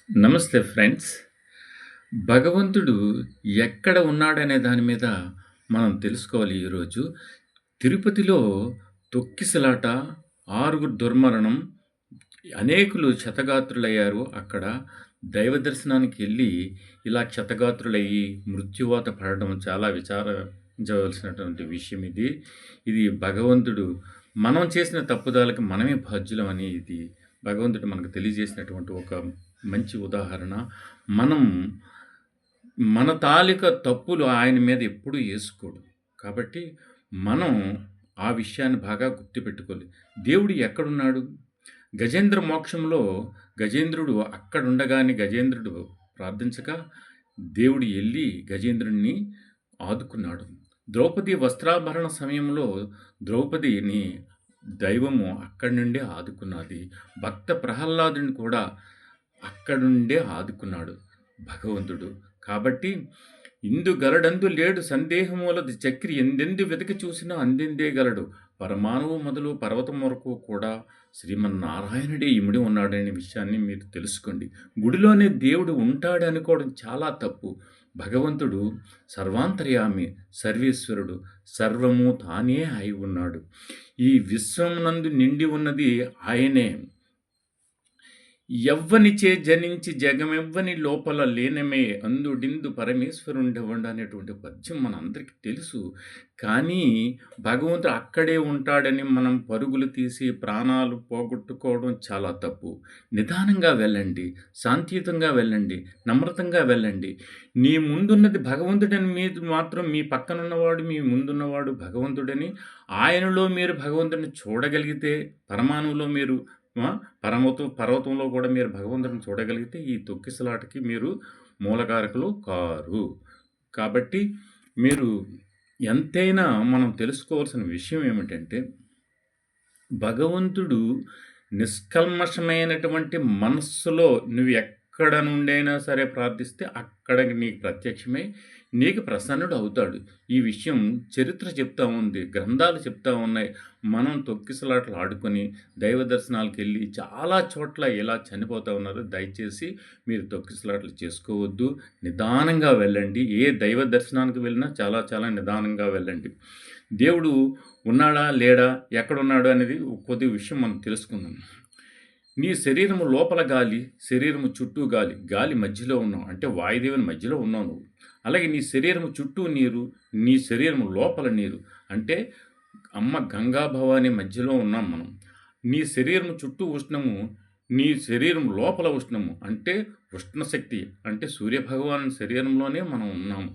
నమస్తే ఫ్రెండ్స్. భగవంతుడు ఎక్కడ ఉన్నాడనే దాని మీద మనం తెలుసుకోవాలి ఈరోజు. తిరుపతిలో తొక్కిసలాట, ఆరుగురు దుర్మరణం, అనేకులు క్షతగాత్రులయ్యారు అక్కడ. దైవ దర్శనానికెళ్ళి ఇలా క్షతగాత్రులయ్యి మృత్యువాత పడడం చాలా విచారించవలసినటువంటి విషయం ఇది. ఇది భగవంతుడు మనం చేసిన తప్పుదాలకి మనమే బాధ్యులమని ఇది భగవంతుడు మనకు తెలియజేసినటువంటి ఒక మంచి ఉదాహరణ. మనం మన తాలూకా తప్పులు ఆయన మీద ఎప్పుడూ యేసుకోడు. కాబట్టి మనం ఆ విషయాన్ని బాగా గుర్తుపెట్టుకోవాలి. దేవుడు ఎక్కడున్నాడు? గజేంద్ర మోక్షంలో గజేంద్రుడు అక్కడుండగానే గజేంద్రుడు ప్రార్థించగా దేవుడు ఎళ్లి గజేంద్రుడిని ఆదుకున్నాడు. ద్రౌపది వస్త్రాభరణ సమయంలో ద్రౌపదిని దైవము అక్కడి నుండే ఆదుకున్నది. భక్త ప్రహ్లాదుని కూడా అక్కడి నుండే ఆదుకున్నాడు భగవంతుడు. కాబట్టి ఇందు గలడందు లేడు సందేహమూలది చక్రి ఎందెందు వెతికి చూసినా అందిందే గలడు. పరమాణువు మొదలు పర్వతం వరకు కూడా శ్రీమన్నారాయణుడే ఇమిడి ఉన్నాడనే విషయాన్ని మీరు తెలుసుకోండి. గుడిలోనే దేవుడు ఉంటాడు అనుకోవడం చాలా తప్పు. భగవంతుడు సర్వాంతర్యామి, సర్వేశ్వరుడు, సర్వము తానే అయి ఉన్నాడు. ఈ విశ్వమునందు నిండి ఉన్నది ఆయనే. ఎవ్వనిచే జనించి జగమెవ్వని లోపల లేనమే అందుడిందు పరమేశ్వరుండెవ్వండు అనేటువంటి పద్యం మనందరికీ తెలుసు. కానీ భగవంతుడు అక్కడే ఉంటాడని మనం పరుగులు తీసి ప్రాణాలు పోగొట్టుకోవడం చాలా తప్పు. నిదానంగా వెళ్ళండి, శాంతియుతంగా వెళ్ళండి, నమ్రతంగా వెళ్ళండి. నీ ముందున్నది భగవంతుడని మీరు మాత్రం మీ పక్కనున్నవాడు, మీ ముందున్నవాడు భగవంతుడని ఆయనలో మీరు భగవంతుడిని చూడగలిగితే పరమాణువులో మీరు పర్వతంలో కూడా మీరు భగవంతుడిని చూడగలిగితే ఈ తొక్కిసలాటకి మీరు మూలకారకులు కారు. కాబట్టి మీరు ఎంతైనా మనం తెలుసుకోవాల్సిన విషయం ఏమిటంటే భగవంతుడు నిష్కల్మషమైనటువంటి మనస్సులో నువ్వు ఎక్కడ నుండైనా సరే ప్రార్థిస్తే అక్కడికి నీకు ప్రత్యక్షమై నీకు ప్రసన్నుడు అవుతాడు. ఈ విషయం చరిత్ర చెప్తా ఉంది, గ్రంథాలు చెప్తా ఉన్నాయి. మనం తొక్కిసలాటలు ఆడుకొని దైవ దర్శనాలకు వెళ్ళి చాలా చోట్ల ఇలా చనిపోతూ ఉన్నారు. దయచేసి మీరు తొక్కిసలాటలు చేసుకోవద్దు, నిదానంగా వెళ్ళండి. ఏ దైవ దర్శనానికి వెళ్ళినా చాలా చాలా నిదానంగా వెళ్ళండి. దేవుడు ఉన్నాడా లేడా ఎక్కడున్నాడు అనేది కొద్ది విషయం మనం తెలుసుకుందాం. నీ శరీరము లోపల గాలి, శరీరము చుట్టూ గాలి, గాలి మధ్యలో ఉన్నావు అంటే వాయుదేవుని మధ్యలో ఉన్నావు నువ్వు. అలాగే నీ శరీరము చుట్టూ నీరు, నీ శరీరము లోపల నీరు అంటే అమ్మ గంగా భవాని మధ్యలో ఉన్నాం మనం. నీ శరీరము చుట్టూ ఉష్ణము, నీ శరీరం లోపల ఉష్ణము అంటే ఉష్ణశక్తి అంటే సూర్యభగవాను శరీరంలోనే మనం ఉన్నాము.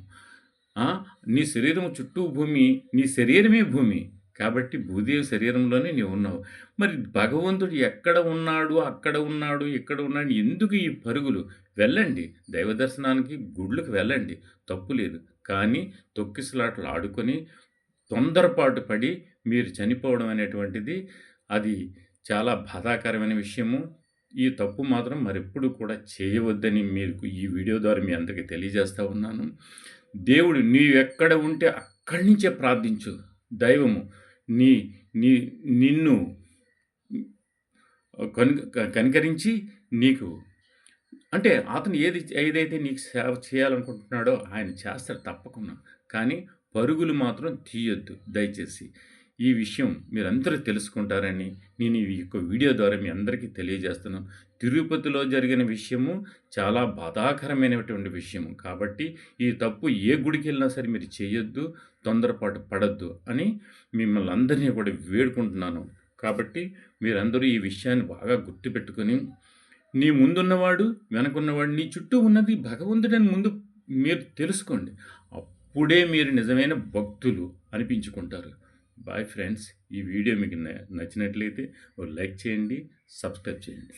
నీ శరీరము చుట్టూ భూమి, నీ శరీరమే భూమి. కాబట్టి భూదేవి శరీరంలోనే నీవు ఉన్నావు. మరి భగవంతుడు ఎక్కడ ఉన్నాడు, అక్కడ ఉన్నాడు, ఇక్కడ ఉన్నాడు ఎందుకు ఈ పరుగులు? వెళ్ళండి దైవ దర్శనానికి, గుడులకు వెళ్ళండి, తప్పు లేదు. కానీ తొక్కిసలాటలు ఆడుకొని తొందరపాటు పడి మీరు చనిపోవడం అనేటువంటిది అది చాలా బాధాకరమైన విషయము. ఈ తప్పు మాత్రం మరెప్పుడు కూడా చేయవద్దని మీకు ఈ వీడియో ద్వారా మీ అందరికీ తెలియజేస్తూ ఉన్నాను. దేవుడు నీవెక్కడ ఉంటే అక్కడి నుంచే ప్రార్థించు. దైవము నీ నీ నిన్ను కనికరించి నీకు అంటే అతను ఏదైతే నీకు సేవ చేయాలనుకుంటున్నాడో ఆయన చేస్తాడు తప్పకుండా. కానీ పరుగులు మాత్రం తీయొద్దు దయచేసి. ఈ విషయం మీరందరూ తెలుసుకుంటారని నేను ఈ యొక్క వీడియో ద్వారా మీ అందరికీ తెలియజేస్తున్నాను. తిరుపతిలో జరిగిన విషయము చాలా బాధాకరమైనటువంటి విషయము. కాబట్టి ఈ తప్పు ఏ గుడికి వెళ్ళినా సరే మీరు చేయొద్దు, తొందరపాటు పడద్దు అని మిమ్మల్ని అందరినీ కూడా వేడుకుంటున్నాను. కాబట్టి మీరందరూ ఈ విషయాన్ని బాగా గుర్తుపెట్టుకొని నీ ముందున్నవాడు, వెనకున్నవాడు, నీ చుట్టూ ఉన్నది భగవంతుడని ముందు మీరు తెలుసుకోండి. అప్పుడే మీరు నిజమైన భక్తులు అనిపించుకుంటారు. Bye friends. ఈ వీడియో మీకు నచ్చినట్లయితే లైక్ చేయండి, సబ్స్క్రైబ్ చేయండి.